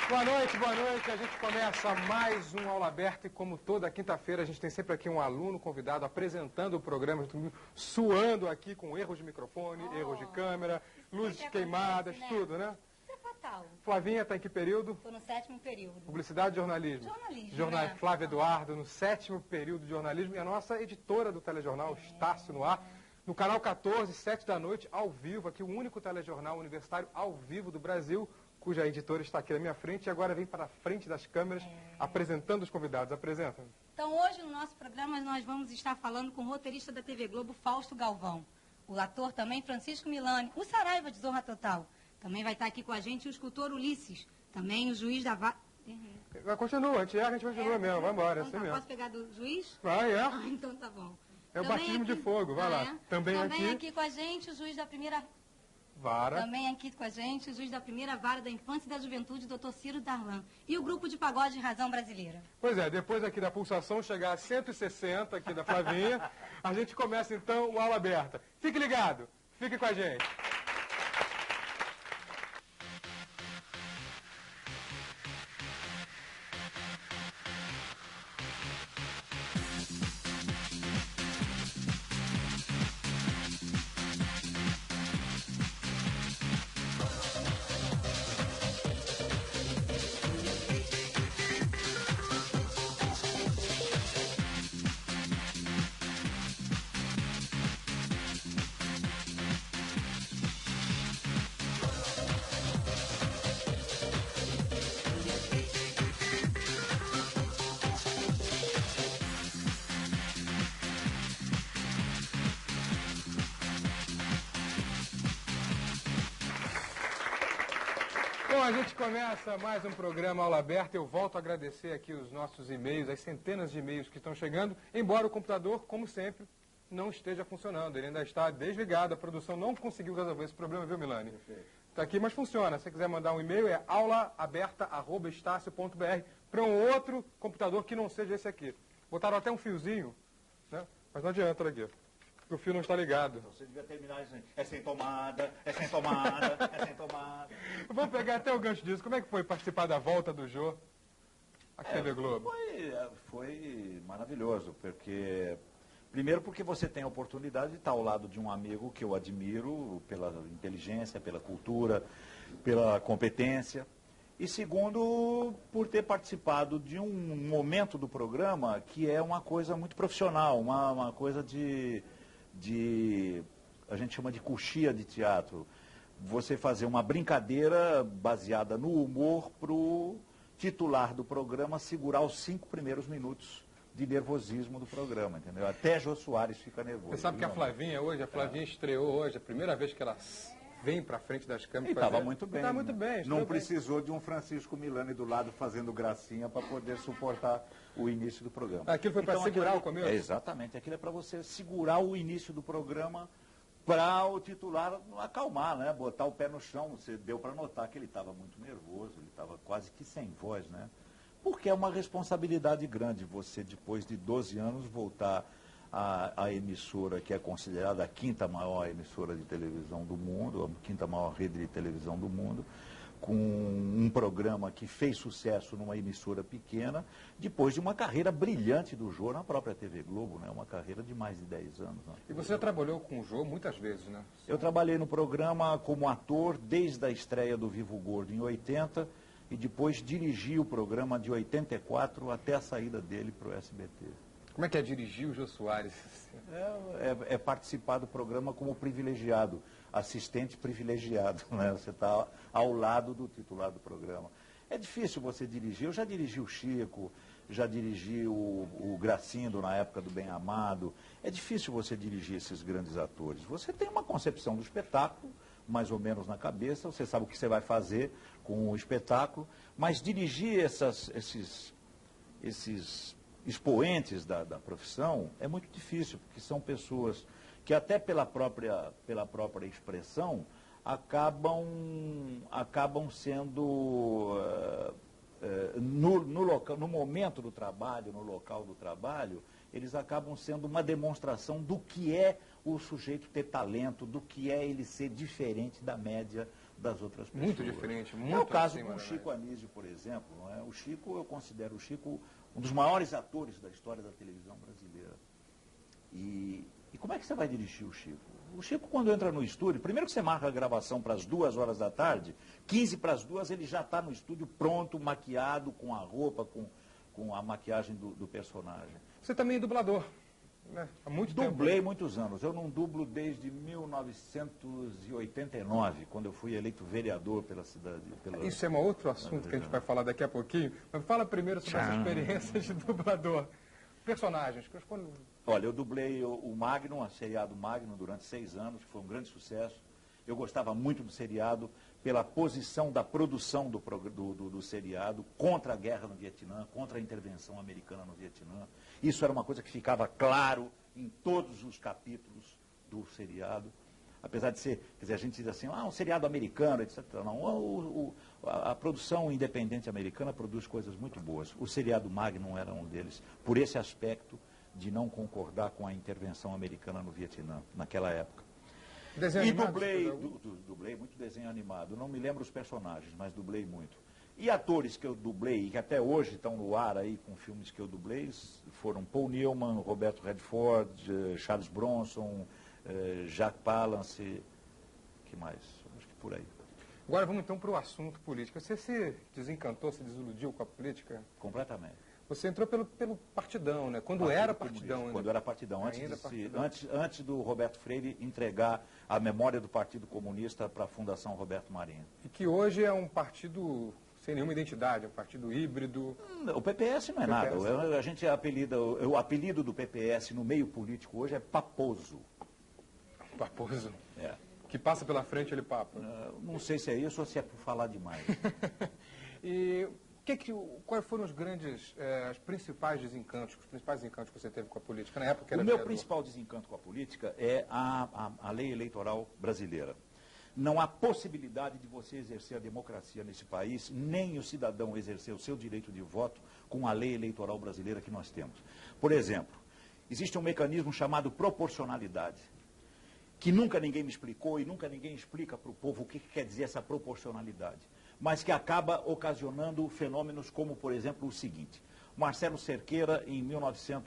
Boa noite. A gente começa mais um Aula Aberta e como toda quinta-feira a gente tem sempre aqui um aluno convidado apresentando o programa, suando aqui com erros de microfone, erros de câmera, luzes queimadas, acontece, né? Tudo, né? Isso é fatal. Flavinha está em que período? Estou no 7º período. Publicidade e jornalismo? Jornalismo, né? Flávia Eduardo no 7º período de jornalismo e a nossa editora do telejornal, Estácio no ar, no canal 14, 7 da noite, ao vivo, aqui o único telejornal universitário ao vivo do Brasil, cuja editora está aqui na minha frente e agora vem para a frente das câmeras apresentando os convidados. Apresenta. Então, hoje no nosso programa nós vamos estar falando com o roteirista da TV Globo, Fausto Galvão. O ator também, Francisco Milani, o Saraiva de Zorra Total. Também vai estar aqui com a gente o escultor Ulisses, também o juiz da Continua, a gente continua mesmo, vai embora, então, assim mesmo. Posso pegar do juiz? Vai, é. Ah, então tá bom. É o batismo de fogo, vai lá. Também aqui com a gente o juiz da primeira vara. Também aqui com a gente o juiz da primeira vara da infância e da juventude, Dr. Ciro Darlan. E o grupo de pagode Razão Brasileira. Pois é, depois aqui da pulsação chegar a 160 aqui da Flavinha, a gente começa então o Aula Aberta. Fique ligado, fique com a gente. Bom, a gente começa mais um programa Aula Aberta. Eu volto a agradecer aqui os nossos e-mails, as centenas de e-mails que estão chegando, embora o computador, como sempre, não esteja funcionando. Ele ainda está desligado, a produção não conseguiu resolver esse problema, viu, Milani? Está aqui, mas funciona. Se você quiser mandar um e-mail, é aulaaberta@estacio.br para um outro computador que não seja esse aqui. Botaram até um fiozinho, né? Mas não adianta, olha aqui. O fio não está ligado. Então você devia terminar isso. É sem tomada, é sem tomada, é sem tomada. Vamos pegar até o gancho disso. Como é que foi participar da volta do Jô aqui na TV Globo? Foi maravilhoso, porque... Primeiro porque você tem a oportunidade de estar ao lado de um amigo que eu admiro pela inteligência, pela cultura, pela competência. E segundo, por ter participado de um momento do programa que é uma coisa muito profissional, uma coisa a gente chama de coxia de teatro. Você fazer uma brincadeira baseada no humor para o titular do programa segurar os 5 primeiros minutos de nervosismo do programa, entendeu? Até Jô Soares fica nervoso. Você sabe que a Flavinha estreou hoje, a primeira vez que ela vem para frente das câmeras. E estava muito bem. Estava muito bem. Não precisou de um Francisco Milani do lado fazendo gracinha para poder suportar o início do programa. Aquilo foi para segurar o começo? Exatamente. Aquilo é para você segurar o início do programa para o titular acalmar, né? Botar o pé no chão. Você deu para notar que ele estava muito nervoso, ele estava quase que sem voz, né? Porque é uma responsabilidade grande você, depois de 12 anos, voltar à emissora que é considerada a 5ª maior emissora de televisão do mundo, a 5ª maior rede de televisão do mundo, com um programa que fez sucesso numa emissora pequena, depois de uma carreira brilhante do Jô na própria TV Globo, né? Uma carreira de mais de 10 anos. Né? E você trabalhou com o Jô muitas vezes, né? Eu trabalhei no programa como ator desde a estreia do Vivo Gordo em 80 e depois dirigi o programa de 84 até a saída dele para o SBT. Como é que é dirigir o Jô Soares? É participar do programa como privilegiado, assistente privilegiado, né? Você está ao lado do titular do programa. É difícil você dirigir, eu já dirigi o Chico, já dirigi o Gracindo na época do Bem Amado. É difícil você dirigir esses grandes atores. Você tem uma concepção do espetáculo, mais ou menos na cabeça, você sabe o que você vai fazer com o espetáculo, mas dirigir esses expoentes da profissão é muito difícil, porque são pessoas que até pela própria expressão acabam sendo, no momento do trabalho, no local do trabalho, eles acabam sendo uma demonstração do que é o sujeito ter talento, do que é ele ser diferente da média das outras pessoas. Muito diferente, muito É o caso acima com o da Chico Anísio, por exemplo. Não é? O Chico, eu considero o Chico um dos maiores atores da história da televisão brasileira. E como é que você vai dirigir o Chico? O Chico, quando entra no estúdio, primeiro que você marca a gravação para as 2 horas da tarde, 15 para as 2, ele já está no estúdio pronto, maquiado, com a roupa, com a maquiagem do personagem. Você também é dublador, né? Há muito tempo. Dublei muitos anos. Eu não dublo desde 1989, quando eu fui eleito vereador pela cidade. Isso é um outro assunto que a gente vai falar daqui a pouquinho. Mas fala primeiro sobre essa experiência de dublador. Personagens. Olha, eu dublei o Magnum, a seriado Magnum, durante 6 anos, que foi um grande sucesso. Eu gostava muito do seriado pela posição da produção do seriado contra a guerra no Vietnã, contra a intervenção americana no Vietnã. Isso era uma coisa que ficava claro em todos os capítulos do seriado. Apesar de ser, quer dizer, a gente diz assim, um seriado americano, etc. Não, a produção independente americana produz coisas muito boas. O seriado Magnum era um deles, por esse aspecto de não concordar com a intervenção americana no Vietnã, naquela época. Desenho E animado, dublei muito desenho animado. Não me lembro os personagens, mas dublei muito. E atores que eu dublei, e que até hoje estão no ar aí com filmes que eu dublei, foram Paul Newman, Roberto Redford, Charles Bronson, Jack Palance, que mais? Acho que por aí. Agora vamos então para o assunto político. Você se desencantou, se desiludiu com a política? Completamente. Você entrou pelo partidão, né? Quando era partidão ainda. Quando era partidão. Antes do Roberto Freire entregar a memória do Partido Comunista para a Fundação Roberto Marinho. E que hoje é um partido sem nenhuma identidade, é um partido híbrido. O PPS não é nada. A gente apelida, o apelido do PPS no meio político hoje é paposo. Paposo? É. Que passa pela frente ele papa. Não sei se é isso ou se é por falar demais. E quais foram os principais desencantos que você teve com a política na época que era O meu vereador? principal desencanto com a política é a lei eleitoral brasileira. Não há possibilidade de você exercer a democracia nesse país, nem o cidadão exercer o seu direito de voto com a lei eleitoral brasileira que nós temos. Por exemplo, existe um mecanismo chamado proporcionalidade, que nunca ninguém me explicou e nunca ninguém explica para o povo o que quer dizer essa proporcionalidade, mas que acaba ocasionando fenômenos como, por exemplo, o seguinte. Marcelo Cerqueira,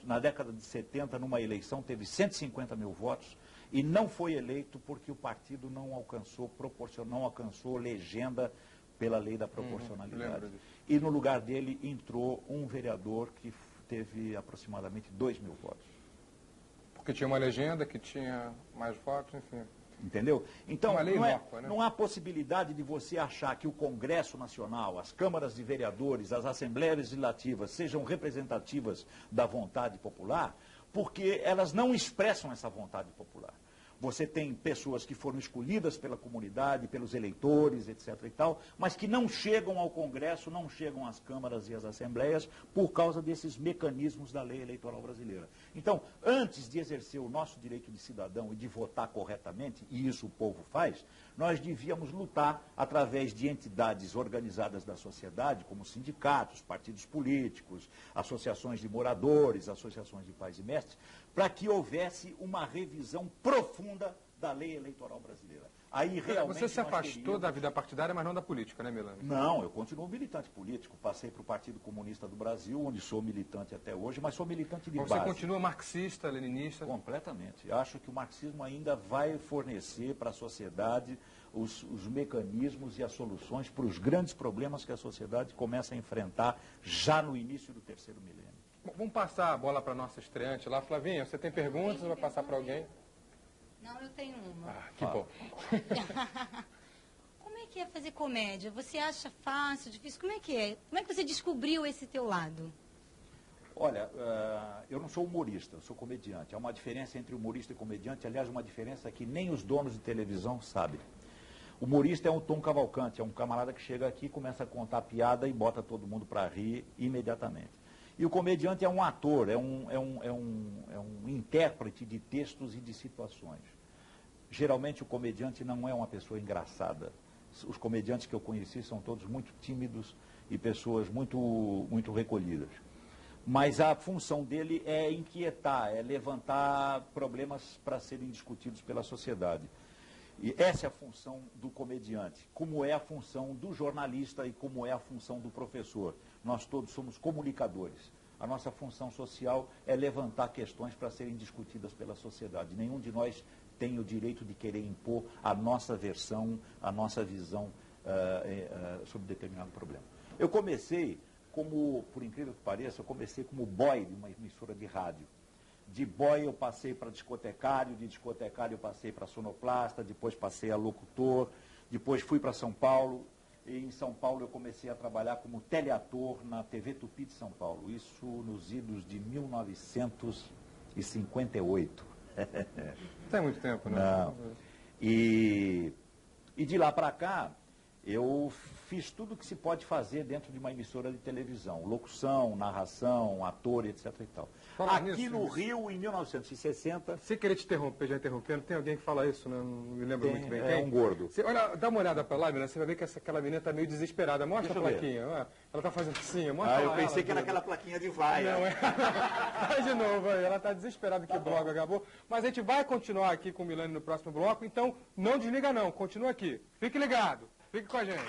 na década de 70, numa eleição, teve 150 mil votos e não foi eleito porque o partido não alcançou legenda pela lei da proporcionalidade. E no lugar dele entrou um vereador que teve aproximadamente 2 mil votos. Porque tinha uma legenda que tinha mais votos, enfim. Entendeu? Então, inócua, né? Não há possibilidade de você achar que o Congresso Nacional, as câmaras de vereadores, as assembleias legislativas sejam representativas da vontade popular, porque elas não expressam essa vontade popular. Você tem pessoas que foram escolhidas pela comunidade, pelos eleitores, etc. e tal, mas que não chegam ao Congresso, não chegam às câmaras e às assembleias por causa desses mecanismos da lei eleitoral brasileira. Então, antes de exercer o nosso direito de cidadão e de votar corretamente, e isso o povo faz, nós devíamos lutar através de entidades organizadas da sociedade, como sindicatos, partidos políticos, associações de moradores, associações de pais e mestres, para que houvesse uma revisão profunda da lei eleitoral brasileira. Aí realmente você se afastou da vida partidária, mas não da política, né, Milani? Não, eu continuo militante político. Passei para o Partido Comunista do Brasil, onde sou militante até hoje, mas sou militante de base. Você continua marxista, leninista? Completamente. Acho que o marxismo ainda vai fornecer para a sociedade os mecanismos e as soluções para os grandes problemas que a sociedade começa a enfrentar já no início do terceiro milênio. Bom, vamos passar a bola para a nossa estreante lá. Flavinha, você tem perguntas ou vai passar para alguém? Não, eu tenho uma. Que bom. Como é que é fazer comédia? Você acha fácil, difícil? Como é que é? Como é que você descobriu esse teu lado? Olha, eu não sou humorista, eu sou comediante. Há uma diferença entre humorista e comediante, aliás, uma diferença que nem os donos de televisão sabem. O humorista é um Tom Cavalcante, é um camarada que chega aqui, começa a contar piada e bota todo mundo para rir imediatamente. E o comediante é um ator, é um intérprete de textos e de situações. Geralmente o comediante não é uma pessoa engraçada. Os comediantes que eu conheci são todos muito tímidos e pessoas muito recolhidas. Mas a função dele é inquietar, é levantar problemas para serem discutidos pela sociedade. E essa é a função do comediante, como é a função do jornalista e como é a função do professor. Nós todos somos comunicadores. A nossa função social é levantar questões para serem discutidas pela sociedade. Nenhum de nós tem o direito de querer impor a nossa versão, a nossa visão sobre determinado problema. Eu comecei como, por incrível que pareça, eu comecei como boy de uma emissora de rádio. De boy eu passei para discotecário, de discotecário eu passei para sonoplasta, depois passei a locutor, depois fui para São Paulo, e em São Paulo eu comecei a trabalhar como teleator na TV Tupi de São Paulo, isso nos idos de 1958. Não tem muito tempo, né? Não. E de lá para cá, eu fiz tudo o que se pode fazer dentro de uma emissora de televisão. Locução, narração, ator, etc. e tal. Aqui no Rio, em 1960... Sem querer te interromper, já interrompendo, tem alguém que fala isso, né? Não me lembro muito bem quem. É um gordo. Olha, dá uma olhada para lá, Milena, você vai ver que aquela menina está meio desesperada. Mostra a plaquinha. Ela está fazendo assim, mostra eu pensei que era aquela plaquinha de vaia. Não, é. Faz de novo aí, ela está desesperada que o bloco acabou. Mas a gente vai continuar aqui com o Milani no próximo bloco, então não desliga não, continua aqui. Fique ligado, fique com a gente.